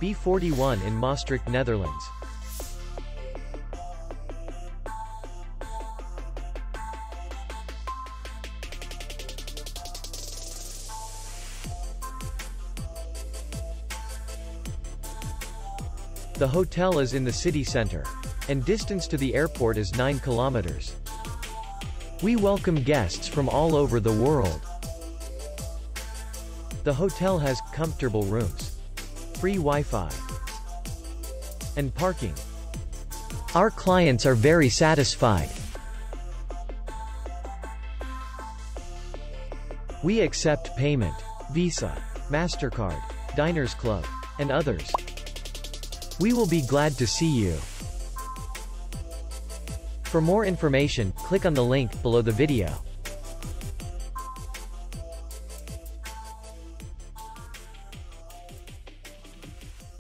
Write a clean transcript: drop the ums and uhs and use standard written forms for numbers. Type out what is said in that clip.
BE41 in Maastricht, Netherlands. The hotel is in the city center, and distance to the airport is 9 kilometers. We welcome guests from all over the world. The hotel has comfortable rooms, free Wi-Fi, and parking. Our clients are very satisfied. We accept payment, Visa, MasterCard, Diners Club, and others. We will be glad to see you. For more information, click on the link below the video.